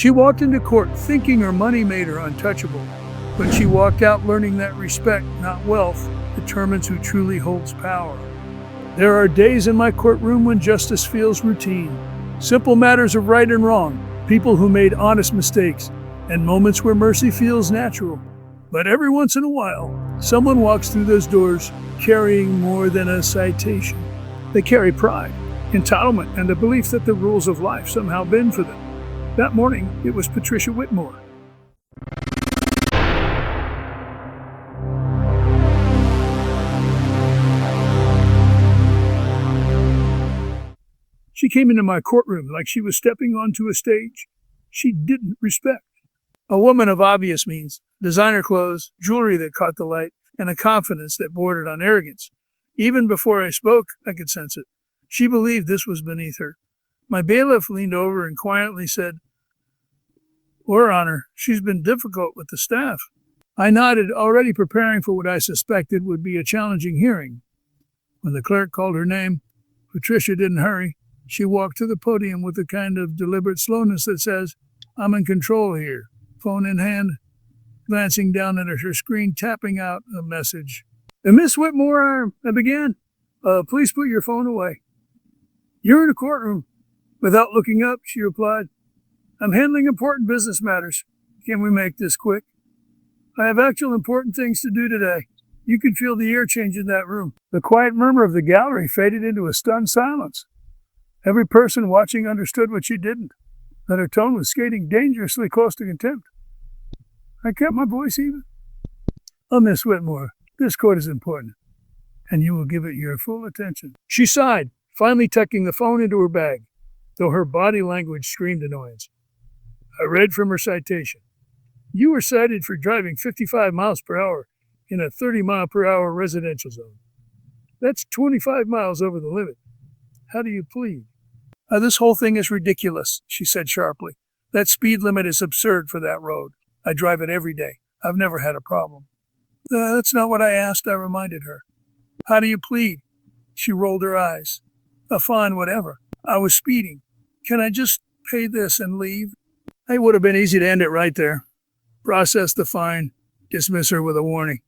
She walked into court thinking her money made her untouchable, but she walked out learning that respect, not wealth, determines who truly holds power. There are days in my courtroom when justice feels routine. Simple matters of right and wrong, people who made honest mistakes, and moments where mercy feels natural. But every once in a while, someone walks through those doors carrying more than a citation. They carry pride, entitlement, and the belief that the rules of life somehow bend for them. That morning, it was Patricia Whitmore. She came into my courtroom like she was stepping onto a stage she didn't respect. A woman of obvious means, designer clothes, jewelry that caught the light, and a confidence that bordered on arrogance. Even before I spoke, I could sense it. She believed this was beneath her. My bailiff leaned over and quietly said, "Your Honor, she's been difficult with the staff." I nodded, already preparing for what I suspected would be a challenging hearing. When the clerk called her name, Patricia didn't hurry. She walked to the podium with a kind of deliberate slowness that says, "I'm in control here," phone in hand, glancing down at her screen, tapping out a message. "Miss Whitmore," I began, "please put your phone away." "You're in a courtroom." Without looking up, she replied, "I'm handling important business matters. Can we make this quick? I have actual important things to do today." You could feel the air change in that room. The quiet murmur of the gallery faded into a stunned silence. Every person watching understood what she didn't, that her tone was skating dangerously close to contempt. I kept my voice even. "Miss Whitmore, this court is important, and you will give it your full attention." She sighed, finally tucking the phone into her bag, though her body language screamed annoyance. I read from her citation. "You were cited for driving 55 miles per hour in a 30-mile-per-hour residential zone. That's 25 miles over the limit. How do you plead?" This whole thing is ridiculous," she said sharply. "That speed limit is absurd for that road. I drive it every day. I've never had a problem." That's not what I asked," I reminded her. "How do you plead?" She rolled her eyes. Fine, whatever. I was speeding. Can I just pay this and leave?" It would have been easy to end it right there. Process the fine, dismiss her with a warning.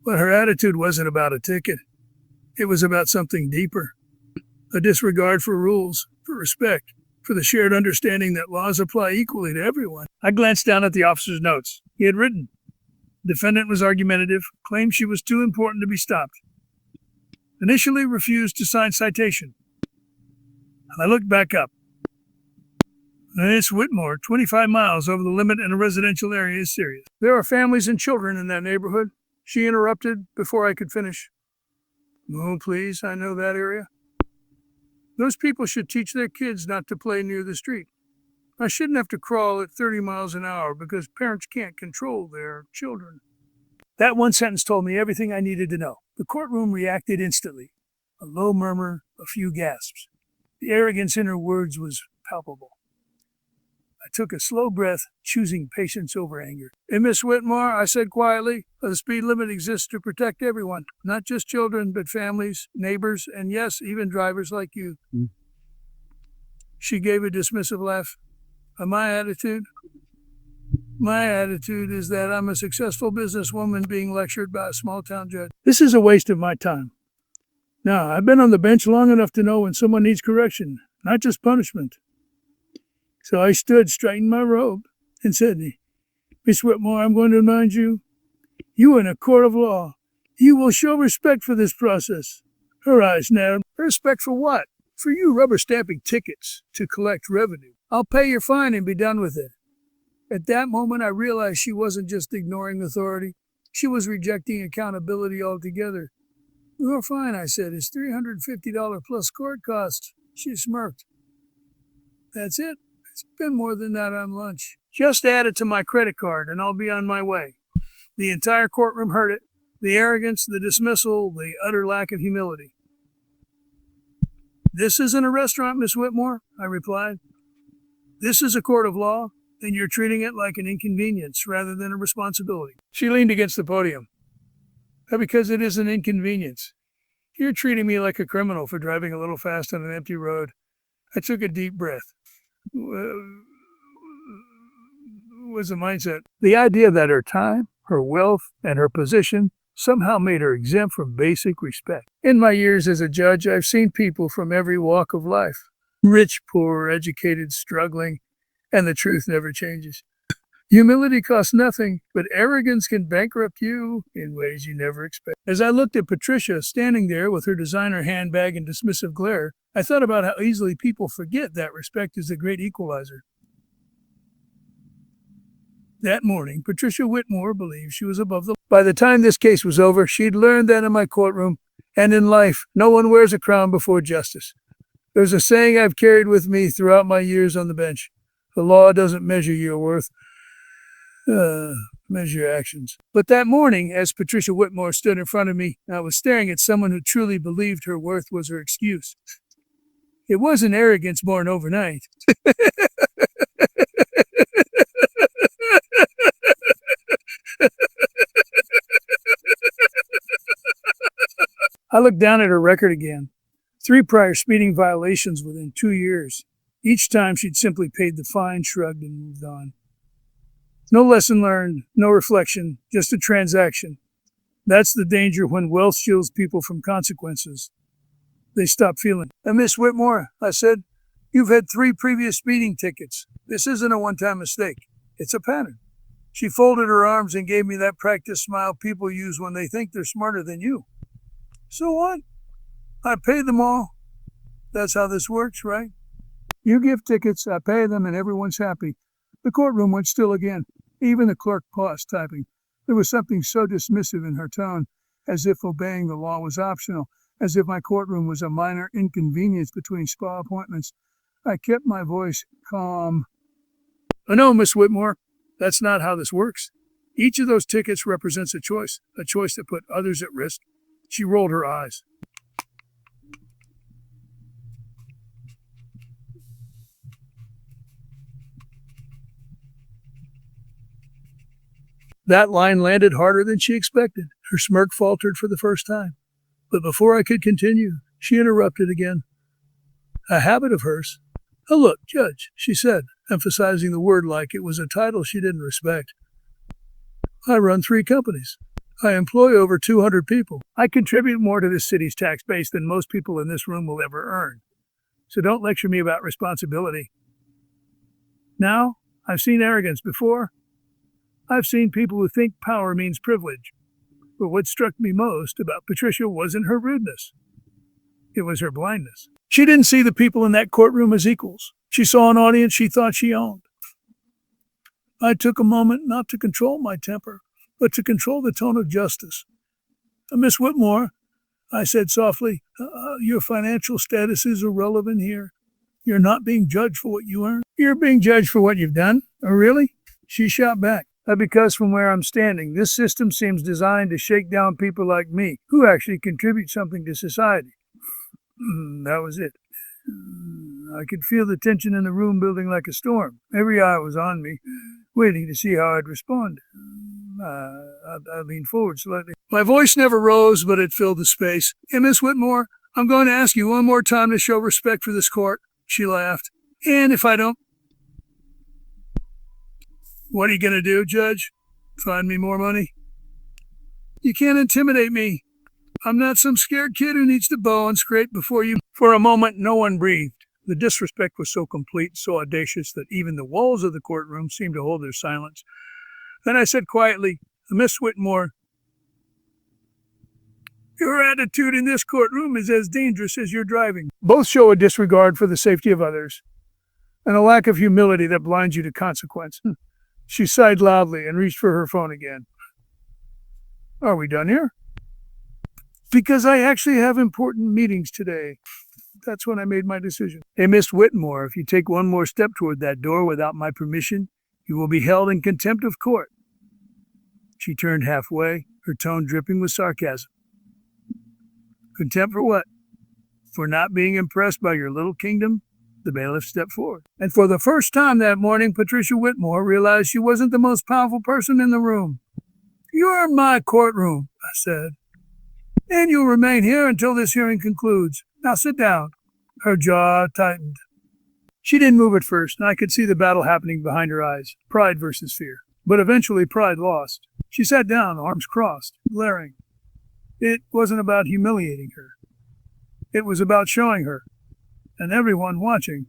But her attitude wasn't about a ticket. It was about something deeper. A disregard for rules, for respect, for the shared understanding that laws apply equally to everyone. I glanced down at the officer's notes. He had written, "Defendant was argumentative, claimed she was too important to be stopped. Initially refused to sign citation." I looked back up. "Miss Whitmore, 25 miles over the limit in a residential area is serious. There are families and children in that neighborhood." She interrupted before I could finish. "Oh, please, I know that area. Those people should teach their kids not to play near the street. I shouldn't have to crawl at 30 miles an hour because parents can't control their children." That one sentence told me everything I needed to know. The courtroom reacted instantly. A low murmur, a few gasps. The arrogance in her words was palpable. I took a slow breath, choosing patience over anger. "Miss Whitmore," I said quietly, "the speed limit exists to protect everyone, not just children, but families, neighbors, and yes, even drivers like you." She gave a dismissive laugh. My attitude? My attitude is that I'm a successful businesswoman being lectured by a small-town judge. This is a waste of my time. Now, I've been on the bench long enough to know when someone needs correction, not just punishment. So I stood, straightened my robe, and said, "Miss Whitmore, I'm going to remind you, you are in a court of law. You will show respect for this process." Her eyes narrowed. "Respect for what?" "For you rubber-stamping tickets to collect revenue. I'll pay your fine and be done with it." At that moment, I realized she wasn't just ignoring authority. She was rejecting accountability altogether. "Your fine," I said, "is $350 plus court costs." She smirked. "That's it. It's been more than that on lunch. Just add it to my credit card and I'll be on my way." The entire courtroom heard it. The arrogance, the dismissal, the utter lack of humility. "This isn't a restaurant, Miss Whitmore," I replied. "This is a court of law, and you're treating it like an inconvenience rather than a responsibility." She leaned against the podium. "Because it is an inconvenience. You're treating me like a criminal for driving a little fast on an empty road." I took a deep breath. was the mindset. The idea that her time, her wealth, and her position somehow made her exempt from basic respect. In my years as a judge, I've seen people from every walk of life. Rich, poor, educated, struggling, and the truth never changes. Humility costs nothing, but arrogance can bankrupt you in ways you never expect. As I looked at Patricia standing there with her designer handbag and dismissive glare, I thought about how easily people forget that respect is the great equalizer. That morning, Patricia Whitmore believed she was above the law. By the time this case was over, she'd learned that in my courtroom and in life, no one wears a crown before justice. There's a saying I've carried with me throughout my years on the bench. The law doesn't measure your worth, measure your actions. But that morning, as Patricia Whitmore stood in front of me, I was staring at someone who truly believed her worth was her excuse. It wasn't arrogance born overnight. I looked down at her record again. 3 prior speeding violations within 2 years. Each time she'd simply paid the fine, shrugged, and moved on. No lesson learned, no reflection, just a transaction. That's the danger when wealth shields people from consequences. They stop feeling. Miss Whitmore, I said, you've had 3 previous speeding tickets. This isn't a one-time mistake. It's a pattern. She folded her arms and gave me that practice smile people use when they think they're smarter than you. So what? I paid them all. That's how this works, right? You give tickets, I pay them, and everyone's happy. The courtroom went still again. Even the clerk paused typing. There was something so dismissive in her tone, as if obeying the law was optional, as if my courtroom was a minor inconvenience between spa appointments. I kept my voice calm. Oh, no, Miss Whitmore, that's not how this works. Each of those tickets represents a choice that put others at risk. She rolled her eyes. That line landed harder than she expected. Her smirk faltered for the first time. But before I could continue, she interrupted again. A habit of hers. Oh, look, Judge, she said, emphasizing the word like it was a title she didn't respect. I run 3 companies. I employ over 200 people. I contribute more to this city's tax base than most people in this room will ever earn. So don't lecture me about responsibility. Now, I've seen arrogance before. I've seen people who think power means privilege. But what struck me most about Patricia wasn't her rudeness. It was her blindness. She didn't see the people in that courtroom as equals. She saw an audience she thought she owned. I took a moment not to control my temper, but to control the tone of justice. Miss Whitmore, I said softly, your financial status is irrelevant here. You're not being judged for what you earn. You're being judged for what you've done? Oh, really? She shot back. Because from where I'm standing, this system seems designed to shake down people like me, who actually contribute something to society. That was it. I could feel the tension in the room building like a storm. Every eye was on me, waiting to see how I'd respond. I leaned forward slightly. My voice never rose, but it filled the space. Hey, Miss Whitmore, I'm going to ask you one more time to show respect for this court. She laughed. And if I don't, what are you going to do, Judge? Find me more money? You can't intimidate me. I'm not some scared kid who needs to bow and scrape before you. For a moment, no one breathed. The disrespect was so complete, so audacious, that even the walls of the courtroom seemed to hold their silence. Then I said quietly, Miss Whitmore, your attitude in this courtroom is as dangerous as your driving. Both show a disregard for the safety of others and a lack of humility that blinds you to consequence. She sighed loudly and reached for her phone again. Are we done here? Because I actually have important meetings today. That's when I made my decision. Hey, Miss Whitmore, if you take one more step toward that door without my permission, you will be held in contempt of court. She turned halfway, her tone dripping with sarcasm. Contempt for what? For not being impressed by your little kingdom? The bailiff stepped forward. And for the first time that morning, Patricia Whitmore realized she wasn't the most powerful person in the room. You're in my courtroom, I said. And you'll remain here until this hearing concludes. Now sit down. Her jaw tightened. She didn't move at first, and I could see the battle happening behind her eyes, pride versus fear. But eventually pride lost. She sat down, arms crossed, glaring. It wasn't about humiliating her. It was about showing her, and everyone watching,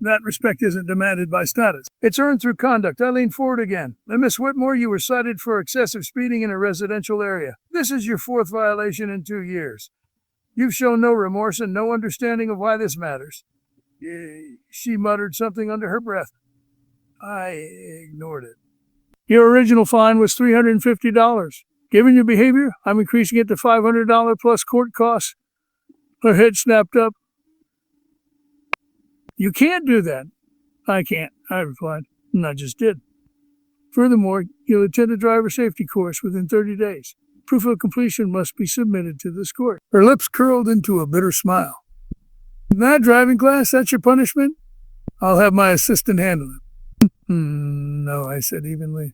that respect isn't demanded by status. It's earned through conduct. I leaned forward again. Miss Whitmore, you were cited for excessive speeding in a residential area. This is your 4th violation in 2 years. You've shown no remorse and no understanding of why this matters. She muttered something under her breath. I ignored it. Your original fine was $350. Given your behavior, I'm increasing it to $500 plus court costs. Her head snapped up. You can't do that. I can't, I replied, and I just did. Furthermore, you'll attend a driver safety course within 30 days. Proof of completion must be submitted to this court. Her lips curled into a bitter smile. That driving class, that's your punishment? I'll have my assistant handle it. No, I said evenly.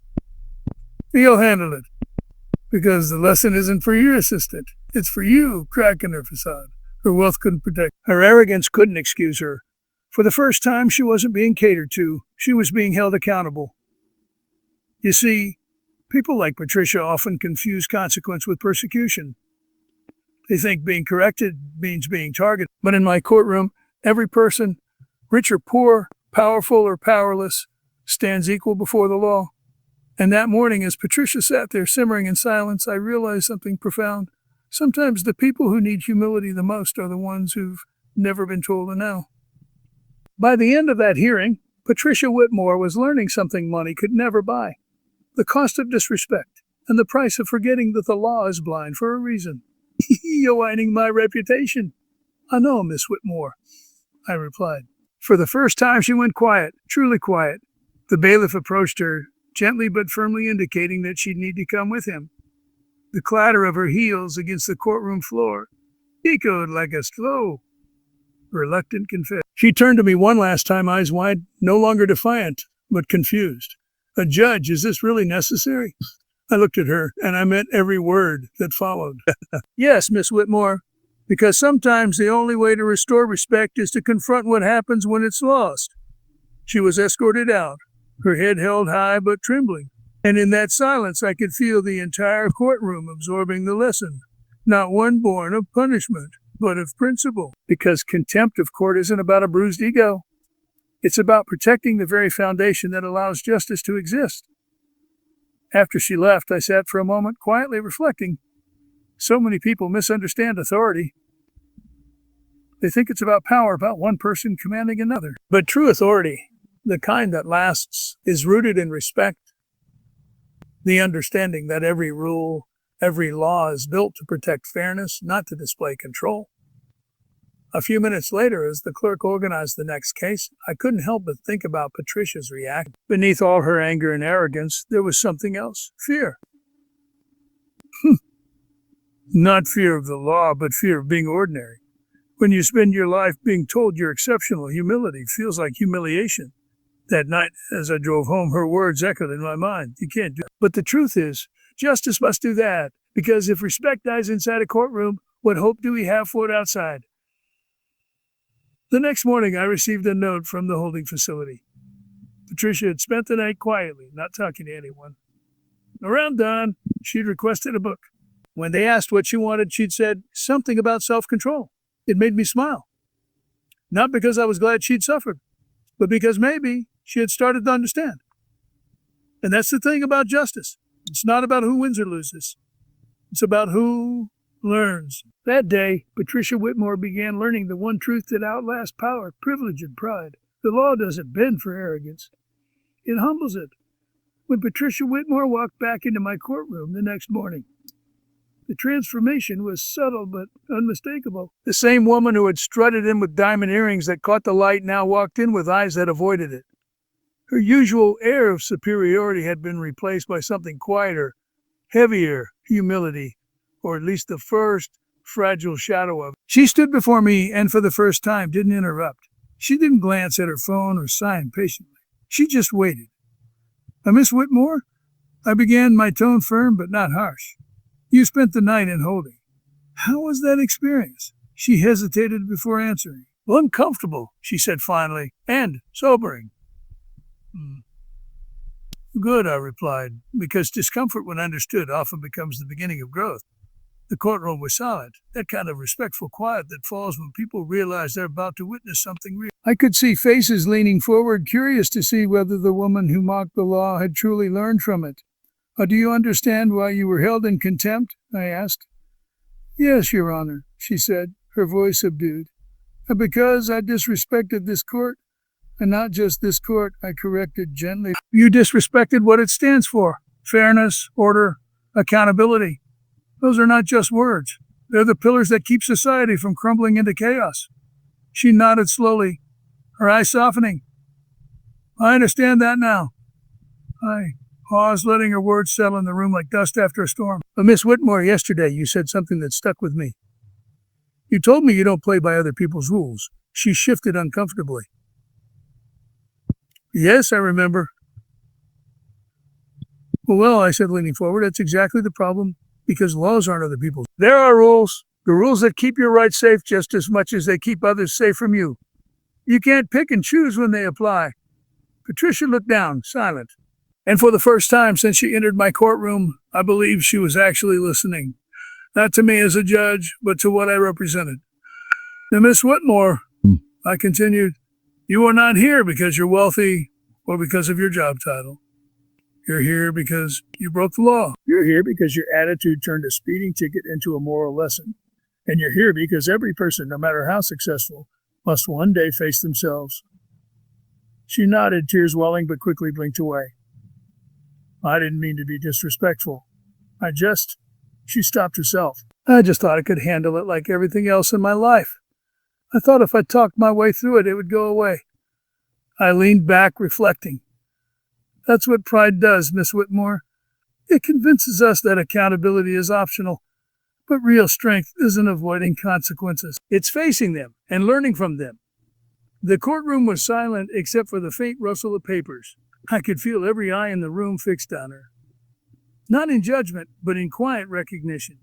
He'll handle it. Because the lesson isn't for your assistant. It's for you, cracking her facade. Her wealth couldn't protect. Her arrogance couldn't excuse her. For the first time, she wasn't being catered to. She was being held accountable. You see, people like Patricia often confuse consequence with persecution. They think being corrected means being targeted. But in my courtroom, every person, rich or poor, powerful or powerless, stands equal before the law. And that morning, as Patricia sat there simmering in silence, I realized something profound. Sometimes the people who need humility the most are the ones who've never been told to know. By the end of that hearing, Patricia Whitmore was learning something money could never buy. The cost of disrespect and the price of forgetting that the law is blind for a reason. You're whining my reputation. I know, Miss Whitmore, I replied. For the first time, she went quiet, truly quiet. The bailiff approached her, gently but firmly indicating that she'd need to come with him. The clatter of her heels against the courtroom floor echoed like a slow, reluctant confession. She turned to me one last time, eyes wide, no longer defiant, but confused. A judge, is this really necessary? I looked at her, and I meant every word that followed. Yes, Miss Whitmore, because sometimes the only way to restore respect is to confront what happens when it's lost. She was escorted out, her head held high but trembling, and in that silence I could feel the entire courtroom absorbing the lesson, not one born of punishment, but of principle. Because contempt of court isn't about a bruised ego. It's about protecting the very foundation that allows justice to exist. After she left, I sat for a moment, quietly reflecting. So many people misunderstand authority. They think it's about power, about one person commanding another. But true authority, the kind that lasts, is rooted in respect. The understanding that every rule, every law is built to protect fairness, not to display control. A few minutes later, as the clerk organized the next case, I couldn't help but think about Patricia's reaction. Beneath all her anger and arrogance, there was something else. Fear. Not fear of the law, but fear of being ordinary. When you spend your life being told you're exceptional, humility feels like humiliation. That night, as I drove home, her words echoed in my mind. You can't do that. But the truth is, justice must do that. Because if respect dies inside a courtroom, what hope do we have for it outside? The next morning, I received a note from the holding facility. Patricia had spent the night quietly, not talking to anyone. Around dawn, she'd requested a book. When they asked what she wanted, she'd said something about self-control. It made me smile. Not because I was glad she'd suffered, but because maybe she had started to understand. And that's the thing about justice. It's not about who wins or loses. It's about who learns. That day, Patricia Whitmore began learning the one truth that outlasts power, privilege, and pride. The law doesn't bend for arrogance. It humbles it. When Patricia Whitmore walked back into my courtroom the next morning, the transformation was subtle but unmistakable. The same woman who had strutted in with diamond earrings that caught the light now walked in with eyes that avoided it. Her usual air of superiority had been replaced by something quieter, heavier humility, or at least the first fragile shadow of it. She stood before me and for the first time didn't interrupt. She didn't glance at her phone or sigh impatiently. She just waited. Miss Whitmore, I began, my tone firm but not harsh. You spent the night in holding. How was that experience? She hesitated before answering. Uncomfortable, she said finally, and sobering. Good, I replied, because discomfort when understood often becomes the beginning of growth. The courtroom was silent, that kind of respectful quiet that falls when people realize they're about to witness something real. I could see faces leaning forward, curious to see whether the woman who mocked the law had truly learned from it. Do you understand why you were held in contempt? I asked. Yes, Your Honor, she said, her voice subdued. Because I disrespected this court, and not just this court, I corrected gently. You disrespected what it stands for. Fairness, order, accountability. Those are not just words. They're the pillars that keep society from crumbling into chaos. She nodded slowly, her eyes softening. I understand that now. I paused, letting her words settle in the room like dust after a storm. But Miss Whitmore, yesterday you said something that stuck with me. You told me you don't play by other people's rules. She shifted uncomfortably. Yes, I remember. Well, I said, leaning forward, that's exactly the problem, because laws aren't other people's. There are rules, the rules that keep your rights safe just as much as they keep others safe from you. You can't pick and choose when they apply. Patricia looked down, silent. And for the first time since she entered my courtroom, I believed she was actually listening. Not to me as a judge, but to what I represented. Now, Miss Whitmore, I continued, you are not here because you're wealthy or because of your job title. You're here because you broke the law. You're here because your attitude turned a speeding ticket into a moral lesson. And you're here because every person, no matter how successful, must one day face themselves. She nodded, tears welling, but quickly blinked away. I didn't mean to be disrespectful. She stopped herself. I just thought I could handle it like everything else in my life. I thought if I talked my way through it, it would go away. I leaned back, reflecting. That's what pride does, Miss Whitmore. It convinces us that accountability is optional, but real strength isn't avoiding consequences. It's facing them and learning from them. The courtroom was silent except for the faint rustle of papers. I could feel every eye in the room fixed on her. Not in judgment, but in quiet recognition.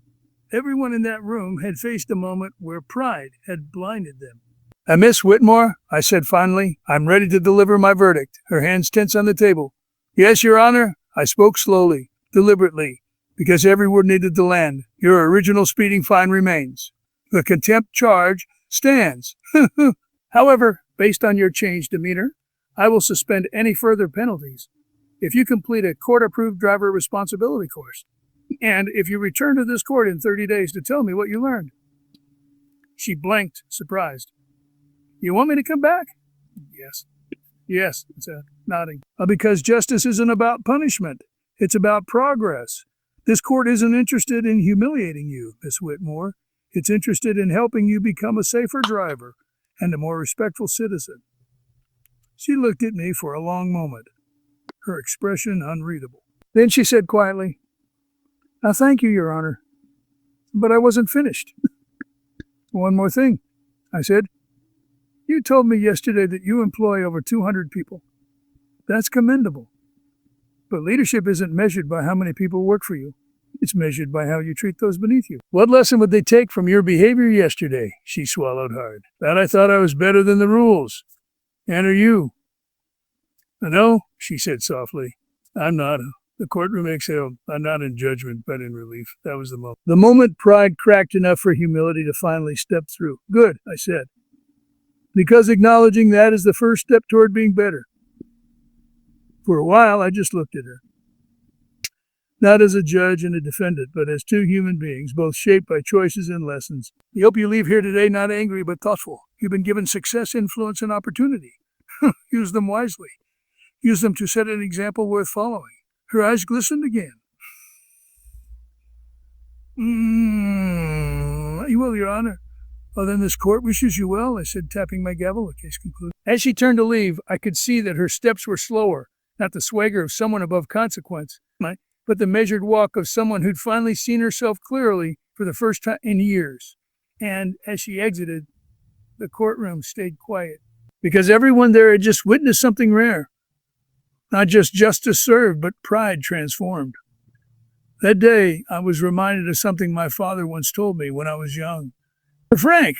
Everyone in that room had faced a moment where pride had blinded them. Miss Whitmore, I said finally, I'm ready to deliver my verdict, her hands tense on the table. Yes, Your Honor, I spoke slowly, deliberately, because every word needed to land. Your original speeding fine remains. The contempt charge stands. However, based on your changed demeanor, I will suspend any further penalties if you complete a court-approved driver responsibility course, and if you return to this court in 30 days to tell me what you learned. She blinked, surprised. You want me to come back? Yes, I said, nodding. Because justice isn't about punishment. It's about progress. This court isn't interested in humiliating you, Miss Whitmore. It's interested in helping you become a safer driver and a more respectful citizen. She looked at me for a long moment, her expression unreadable. Then she said quietly, Now thank you, Your Honor, but I wasn't finished. One more thing, I said. You told me yesterday that you employ over 200 people. That's commendable. But leadership isn't measured by how many people work for you. It's measured by how you treat those beneath you. What lesson would they take from your behavior yesterday? She swallowed hard. That I thought I was better than the rules. And are you? No, she said softly. I'm not. The courtroom exhaled. I'm not in judgment, but in relief. That was the moment. The moment pride cracked enough for humility to finally step through. Good, I said. Because acknowledging that is the first step toward being better. For a while, I just looked at her. Not as a judge and a defendant, but as two human beings, both shaped by choices and lessons. I hope you leave here today not angry, but thoughtful. You've been given success, influence, and opportunity. Use them wisely. Use them to set an example worth following. Her eyes glistened again. You will, Your Honor. Then this court wishes you well, I said, tapping my gavel, the case concluded. As she turned to leave, I could see that her steps were slower, not the swagger of someone above consequence, but the measured walk of someone who'd finally seen herself clearly for the first time in years. And as she exited, the courtroom stayed quiet, because everyone there had just witnessed something rare. Not just justice served, but pride transformed. That day, I was reminded of something my father once told me when I was young. Frank,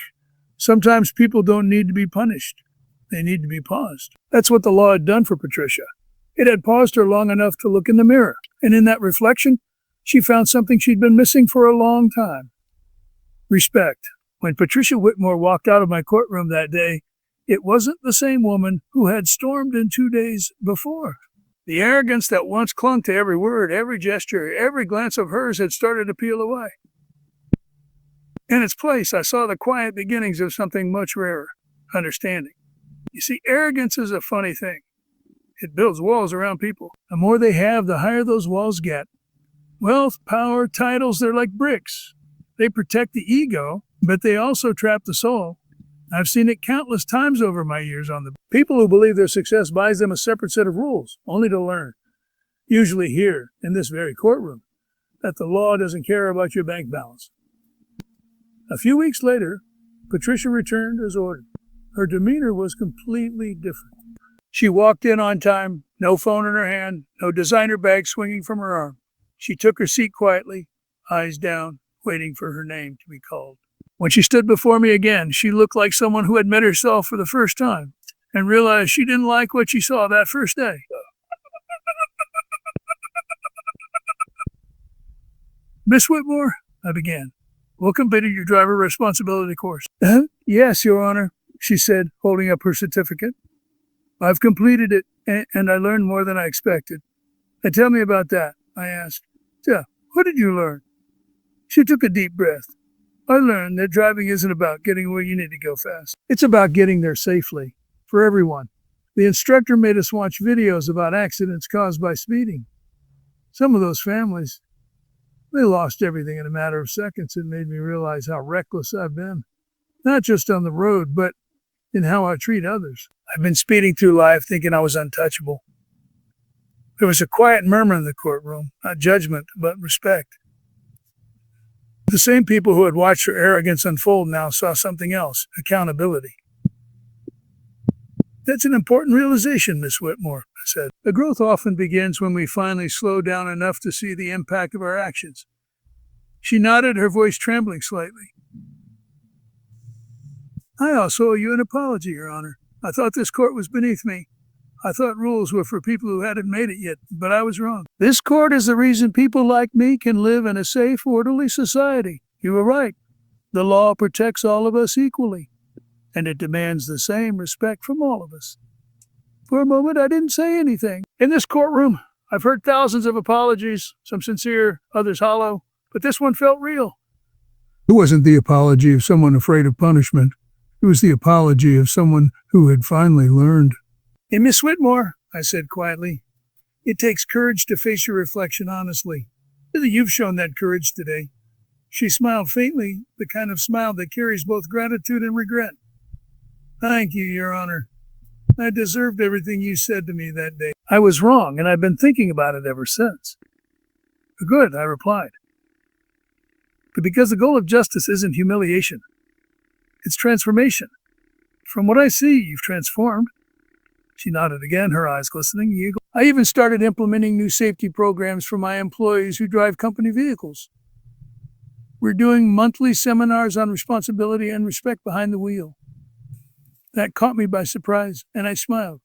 Sometimes people don't need to be punished. They need to be paused. That's what the law had done for Patricia. It had paused her long enough to look in the mirror, and in that reflection, she found something she'd been missing for a long time. Respect. When Patricia Whitmore walked out of my courtroom that day, it wasn't the same woman who had stormed in 2 days before. The arrogance that once clung to every word, every gesture, every glance of hers had started to peel away. In its place, I saw the quiet beginnings of something much rarer, understanding. You see, arrogance is a funny thing. It builds walls around people. The more they have, the higher those walls get. Wealth, power, titles, they're like bricks. They protect the ego, but they also trap the soul. I've seen it countless times over my years on the people who believe their success buys them a separate set of rules, only to learn, usually here, in this very courtroom, that the law doesn't care about your bank balance. A few weeks later, Patricia returned as ordered. Her demeanor was completely different. She walked in on time, no phone in her hand, no designer bag swinging from her arm. She took her seat quietly, eyes down, waiting for her name to be called. When she stood before me again, she looked like someone who had met herself for the first time and realized she didn't like what she saw that first day. Miss Whitmore, I began, what completed your driver responsibility course? Yes, Your Honor, she said, holding up her certificate. I've completed it, and I learned more than I expected. Tell me about that, I asked. Yeah, what did you learn? She took a deep breath. I learned that driving isn't about getting where you need to go fast. It's about getting there safely, for everyone. The instructor made us watch videos about accidents caused by speeding. Some of those families, they lost everything in a matter of seconds. It made me realize how reckless I've been. Not just on the road, but in how I treat others. I've been speeding through life thinking I was untouchable. There was a quiet murmur in the courtroom, not judgment, but respect. The same people who had watched her arrogance unfold now saw something else, accountability. That's an important realization, Miss Whitmore, I said. The growth often begins when we finally slow down enough to see the impact of our actions. She nodded, her voice trembling slightly. I also owe you an apology, Your Honor. I thought this court was beneath me. I thought rules were for people who hadn't made it yet, but I was wrong. This court is the reason people like me can live in a safe, orderly society. You were right. The law protects all of us equally, and it demands the same respect from all of us. For a moment, I didn't say anything. In this courtroom, I've heard thousands of apologies, some sincere, others hollow, but this one felt real. It wasn't the apology of someone afraid of punishment. It was the apology of someone who had finally learned. Hey, Miss Whitmore, I said quietly, it takes courage to face your reflection honestly. You've shown that courage today. She smiled faintly, the kind of smile that carries both gratitude and regret. Thank you, Your Honor. I deserved everything you said to me that day. I was wrong, and I've been thinking about it ever since. Good, I replied. But because the goal of justice isn't humiliation, it's transformation. From what I see, you've transformed. She nodded again, her eyes glistening. I even started implementing new safety programs for my employees who drive company vehicles. We're doing monthly seminars on responsibility and respect behind the wheel. That caught me by surprise, and I smiled.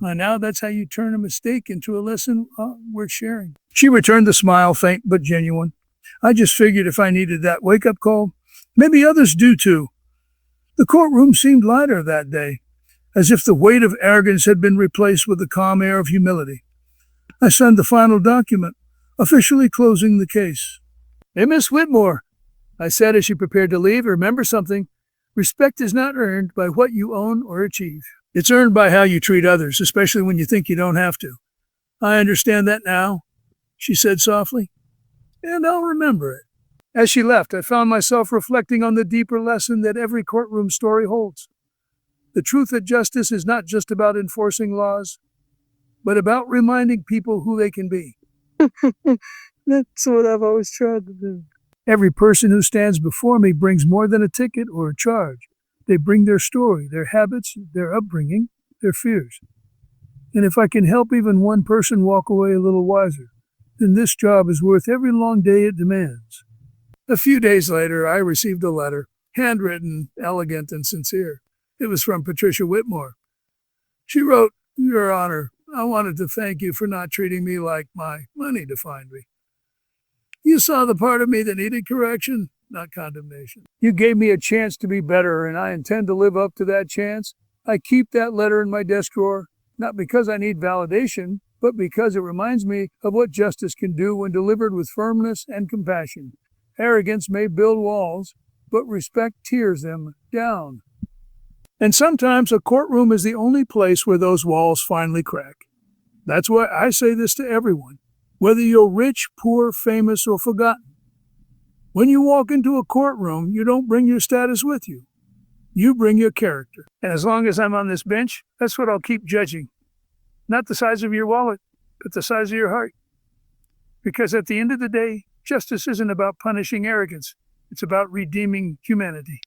Now that's how you turn a mistake into a lesson worth sharing. She returned the smile, faint but genuine. I just figured if I needed that wake-up call, maybe others do too. The courtroom seemed lighter that day, as if the weight of arrogance had been replaced with the calm air of humility. I signed the final document, officially closing the case. Hey, Miss Whitmore, I said as she prepared to leave, remember something. Respect is not earned by what you own or achieve. It's earned by how you treat others, especially when you think you don't have to. I understand that now, she said softly, and I'll remember it. As she left, I found myself reflecting on the deeper lesson that every courtroom story holds. The truth that justice is not just about enforcing laws, but about reminding people who they can be. That's what I've always tried to do. Every person who stands before me brings more than a ticket or a charge. They bring their story, their habits, their upbringing, their fears. And if I can help even one person walk away a little wiser, then this job is worth every long day it demands. A few days later, I received a letter. handwritten, elegant, and sincere. It was from Patricia Whitmore. She wrote, "Your Honor, I wanted to thank you for not treating me like my money defined me. You saw the part of me that needed correction, not condemnation. You gave me a chance to be better, and I intend to live up to that chance. I keep that letter in my desk drawer, not because I need validation, but because it reminds me of what justice can do when delivered with firmness and compassion. Arrogance may build walls, but respect tears them down." And sometimes a courtroom is the only place where those walls finally crack. That's why I say this to everyone, whether you're rich, poor, famous, or forgotten. When you walk into a courtroom, you don't bring your status with you. You bring your character. And as long as I'm on this bench, that's what I'll keep judging. Not the size of your wallet, but the size of your heart. Because at the end of the day, justice isn't about punishing arrogance. It's about redeeming humanity.